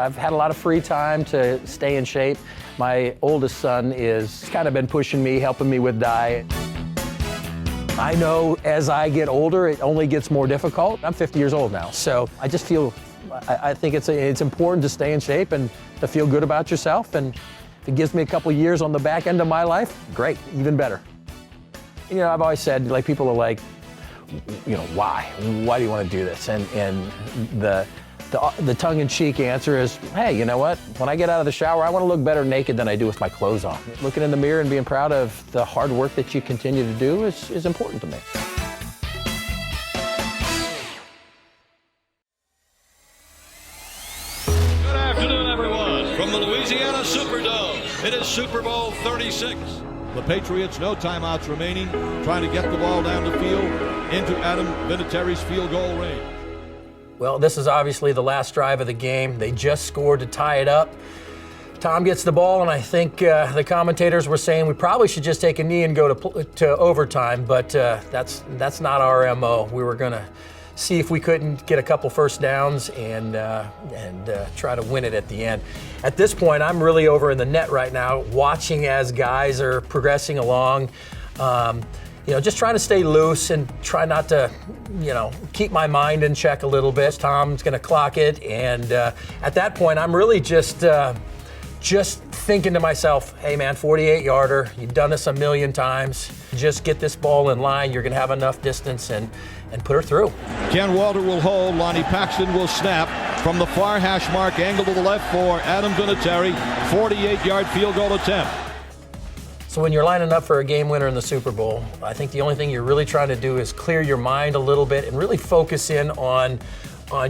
I've had a lot of free time to stay in shape. My oldest son is kind of been pushing me, helping me with diet. I know as I get older, it only gets more difficult. I'm 50 years old now, so I just feel, I think it's important to stay in shape and to feel good about yourself. And if it gives me a couple years on the back end of my life, great, even better. You know, I've always said, like, people are like, you know, why? Why do you want to do this? And the tongue-in-cheek answer is, hey, you know what? When I get out of the shower, I want to look better naked than I do with my clothes on. Looking in the mirror and being proud of the hard work that you continue to do is important to me. Good afternoon, everyone. From the Louisiana Superdome, it is Super Bowl 36. The Patriots, no timeouts remaining, trying to get the ball down the field into Adam Vinatieri's field goal range. Well, this is obviously the last drive of the game. They just scored to tie it up. Tom gets the ball, and I think the commentators were saying we probably should just take a knee and go to overtime, but that's not our MO. We were going to see if we couldn't get a couple first downs and try to win it at the end. At this point, I'm really over in the net right now, watching as guys are progressing along. You know, just trying to stay loose and try not to, you know, keep my mind in check a little bit. Tom's going to clock it, and at that point, I'm really just thinking to myself, hey man, 48-yarder, you've done this a million times. Just get this ball in line. You're going to have enough distance and put her through. Ken Walter will hold. Lonnie Paxton will snap from the far hash mark, angle to the left for Adam Vinatieri, 48-yard field goal attempt. So when you're lining up for a game winner in the Super Bowl, I think the only thing you're really trying to do is clear your mind a little bit and really focus in on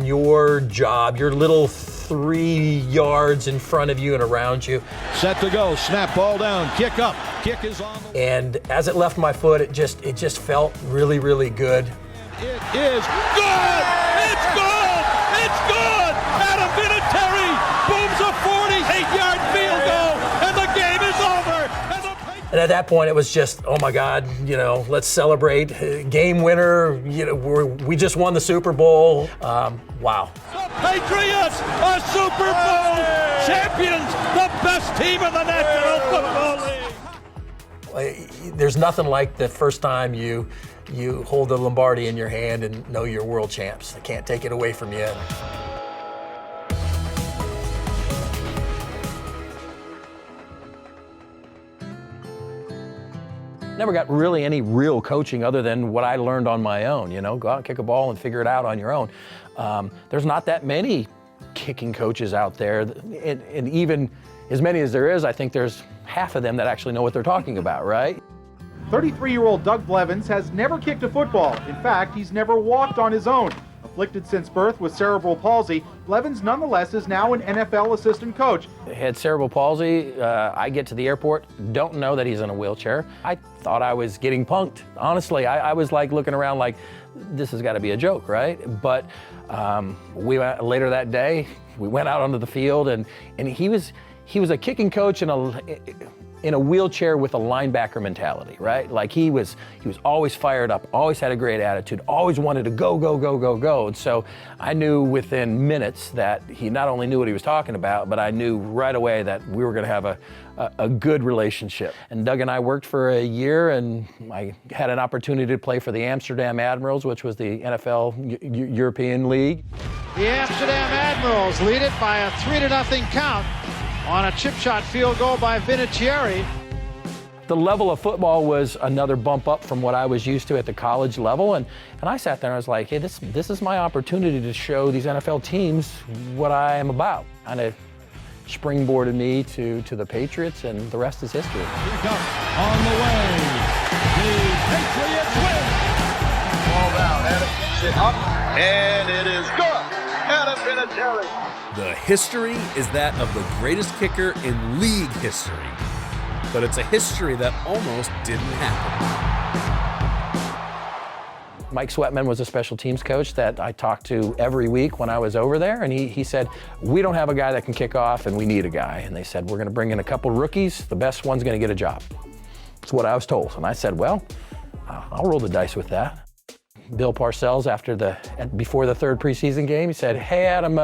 your job, your little 3 yards in front of you and around you. Set to go, snap, ball down, kick up, kick is on. And as it left my foot, it just felt really, really good. It is good! It's good! It's good! Adam Vinatieri booms a 48-yard field goal, and the game is over! And at that point, it was just, oh my God, you know, let's celebrate. Game winner, you know, we just won the Super Bowl. Wow. The Patriots are Super Bowl champions, the best team in the National Football League. There's nothing like the first time you hold the Lombardi in your hand and know you're world champs. I can't take it away from you. Never got really any real coaching other than what I learned on my own. You know, go out and kick a ball and figure it out on your own. There's not that many kicking coaches out there, and even as many as there is, I think there's half of them that actually know what they're talking about, right? 33-year-old Doug Blevins has never kicked a football. In fact, he's never walked on his own. Afflicted since birth with cerebral palsy, Blevins nonetheless is now an NFL assistant coach. Had cerebral palsy. I get to the airport, don't know that he's in a wheelchair. I thought I was getting punked. Honestly, I was like looking around like, this has got to be a joke, right? But we went, later that day, we went out onto the field, and he was a kicking coach in a wheelchair with a linebacker mentality, right? Like he was always fired up, always had a great attitude, always wanted to go, go, go, go, go. And so I knew within minutes that he not only knew what he was talking about, but I knew right away that we were going to have a good relationship. And Doug and I worked for a year, and I had an opportunity to play for the Amsterdam Admirals, which was the NFL European League. The Amsterdam Admirals lead it by a 3-0 count on a chip shot field goal by Vinatieri. The level of football was another bump up from what I was used to at the college level, and I sat there and I was like, hey, this is my opportunity to show these NFL teams what I am about. Kind of springboarded me to the Patriots, and the rest is history. Here comes on the way, the Patriots win. Ball down, Adam gets it up, and it is good. Adam Vinatieri. The history is that of the greatest kicker in league history. But it's a history that almost didn't happen. Mike Sweatman was a special teams coach that I talked to every week when I was over there, and he said, we don't have a guy that can kick off, and we need a guy. And they said, we're going to bring in a couple rookies. The best one's going to get a job. That's what I was told. And I said, well, I'll roll the dice with that. Bill Parcells before the third preseason game. He said, "Hey, Adam,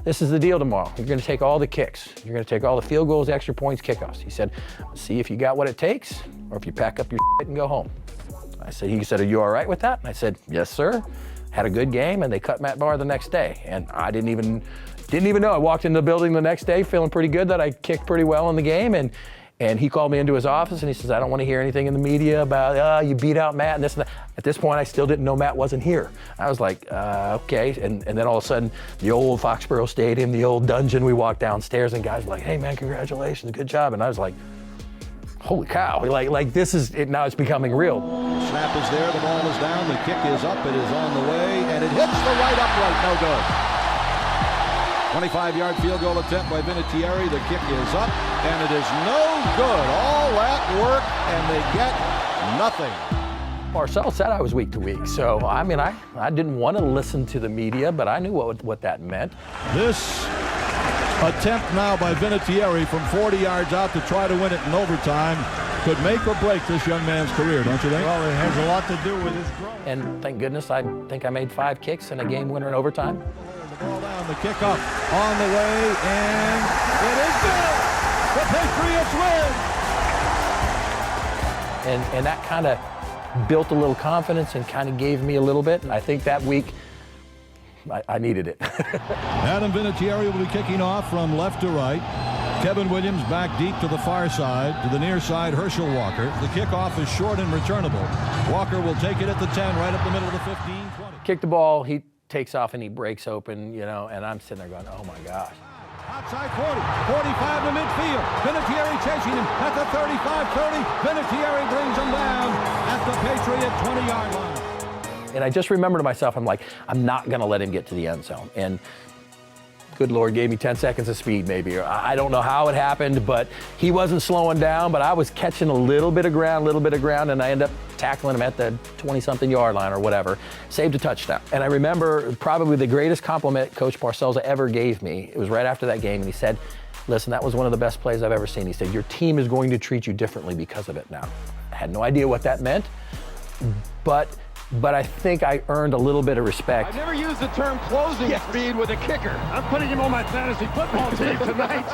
this is the deal tomorrow. You're going to take all the kicks. You're going to take all the field goals, extra points, kickoffs." He said, "See if you got what it takes, or if you pack up your shit and go home." He said, "Are you all right with that?" And I said, "Yes, sir." Had a good game, and they cut Matt Barr the next day, and I didn't even know. I walked into the building the next day feeling pretty good that I kicked pretty well in the game, and he called me into his office and he says, "I don't want to hear anything in the media about you beat out Matt and this and that." At this point, I still didn't know Matt wasn't here. I was like, okay. And then all of a sudden, the old Foxborough Stadium, the old dungeon, we walked downstairs and guys were like, "Hey man, congratulations, good job." And I was like, holy cow, like this is it now. It's becoming real. Snap is there, the ball is down, the kick is up, it is on the way, and it hits the right upright, no good. 25-yard field goal attempt by Vinatieri, the kick is up, and it is no good. All that work, and they get nothing. Parcells said I was week to week, so I mean, I didn't want to listen to the media, but I knew what that meant. This attempt now by Vinatieri from 40 yards out to try to win it in overtime could make or break this young man's career, don't you think? Well, it has a lot to do with his growth. And thank goodness I think I made 5 kicks and a game winner in overtime. The ball down, the kick up, on the way, and it is good! The Patriots win! And that kind of built a little confidence and kind of gave me a little bit. I think that week I needed it. Adam Vinatieri will be kicking off from left to right. Kevin Williams back deep to the far side. To the near side, Herschel Walker. The kickoff is short and returnable. Walker will take it at the 10, right up the middle of the 15, 20. Kick the ball, he takes off and he breaks open, and I'm sitting there going, oh my gosh. Outside 40, 45 to midfield. Vinatieri chasing him at the 35-30. Vinatieri brings him down at the Patriot 20-yard line. And I just remember to myself, I'm like, I'm not going to let him get to the end zone. And good Lord gave me 10 seconds of speed maybe. Or I don't know how it happened, but he wasn't slowing down, but I was catching a little bit of ground, and I ended up tackling him at the 20-something yard line or whatever. Saved a touchdown. And I remember probably the greatest compliment Coach Parcells ever gave me. It was right after that game, and he said, "Listen, that was one of the best plays I've ever seen." He said, "Your team is going to treat you differently because of it now." I had no idea what that meant, but I think I earned a little bit of respect. I've never used the term closing speed with a kicker. I'm putting him on my fantasy football team tonight.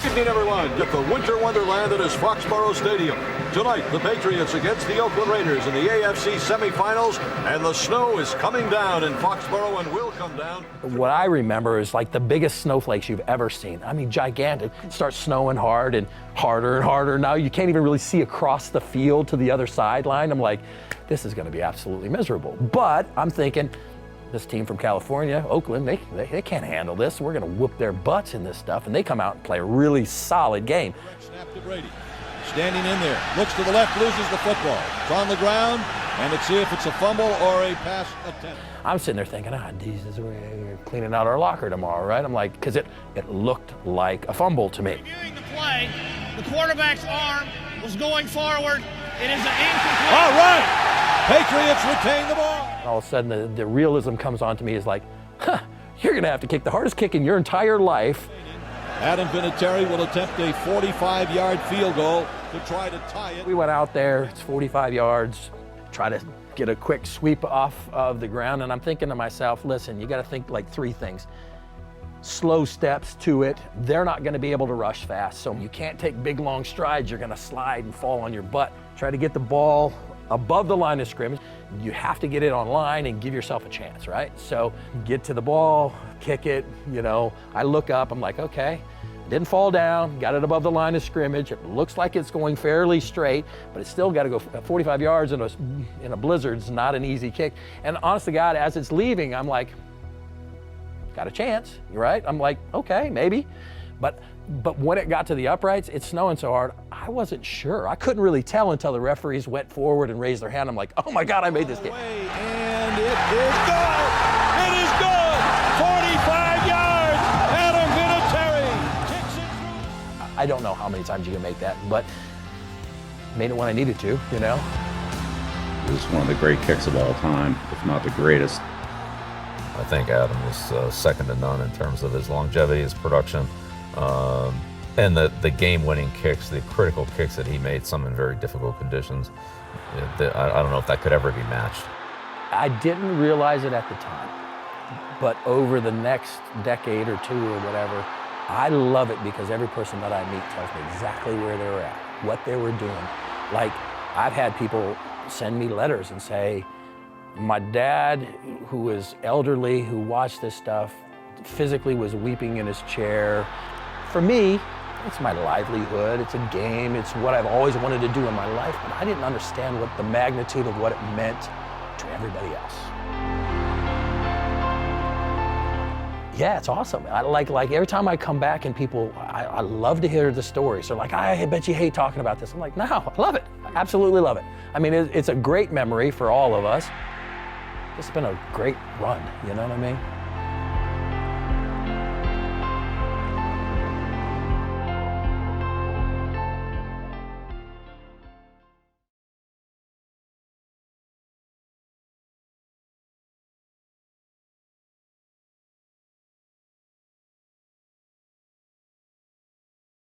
Good evening, everyone. Get the winter wonderland that is Foxborough Stadium. Tonight, the Patriots against the Oakland Raiders in the AFC semifinals, and the snow is coming down in Foxborough and will come down. What I remember is like the biggest snowflakes you've ever seen. I mean, gigantic. It starts snowing hard and harder and harder. Now you can't even really see across the field to the other sideline. I'm like, this is going to be absolutely miserable. But I'm thinking, this team from California, Oakland, they can't handle this. We're going to whoop their butts in this stuff. And they come out and play a really solid game. Snap to Brady. Standing in there. Looks to the left, loses the football. It's on the ground, and let's see if it's a fumble or a pass attempt. I'm sitting there thinking, Jesus, we're cleaning out our locker tomorrow, right? I'm like, because it looked like a fumble to me. Reviewing the play, the quarterback's arm was going forward. It is an incomplete. All right. Patriots retain the ball. All of a sudden, the realism comes on to me is like, you're going to have to kick the hardest kick in your entire life. Adam Vinatieri will attempt a 45-yard field goal to try to tie it. We went out there, it's 45 yards, try to get a quick sweep off of the ground, and I'm thinking to myself, listen, you got to think like 3 things. Slow steps to it. They're not going to be able to rush fast, so you can't take big, long strides. You're going to slide and fall on your butt. Try to get the ball above the line of scrimmage. You have to get it on line and give yourself a chance, right? So get to the ball, kick it, I look up, I'm like, okay, didn't fall down, got it above the line of scrimmage. It looks like it's going fairly straight, but it's still got to go 45 yards in a blizzard's not an easy kick. And honest to God, as it's leaving, I'm like, got a chance, right? I'm like, okay, maybe. But when it got to the uprights, it's snowing so hard, I wasn't sure. I couldn't really tell until the referees went forward and raised their hand. I'm like, oh my God, I made this kick. And it is good! It is good! 45 yards! Adam Vinatieri kicks it through. I don't know how many times you can make that, but made it when I needed to, It was one of the great kicks of all time, if not the greatest. I think Adam was second to none in terms of his longevity, his production, and the game-winning kicks, the critical kicks that he made, some in very difficult conditions. I don't know if that could ever be matched. I didn't realize it at the time, but over the next decade or two or whatever, I love it because every person that I meet tells me exactly where they were at, what they were doing. Like, I've had people send me letters and say, my dad, who is elderly, who watched this stuff, physically was weeping in his chair. For me, it's my livelihood, it's a game, it's what I've always wanted to do in my life, but I didn't understand what the magnitude of what it meant to everybody else. Yeah, it's awesome. I like every time I come back and people, I love to hear the stories. They're like, I bet you hate talking about this. I'm like, no, I love it. I absolutely love it. I mean, it's a great memory for all of us. It's been a great run, you know what I mean?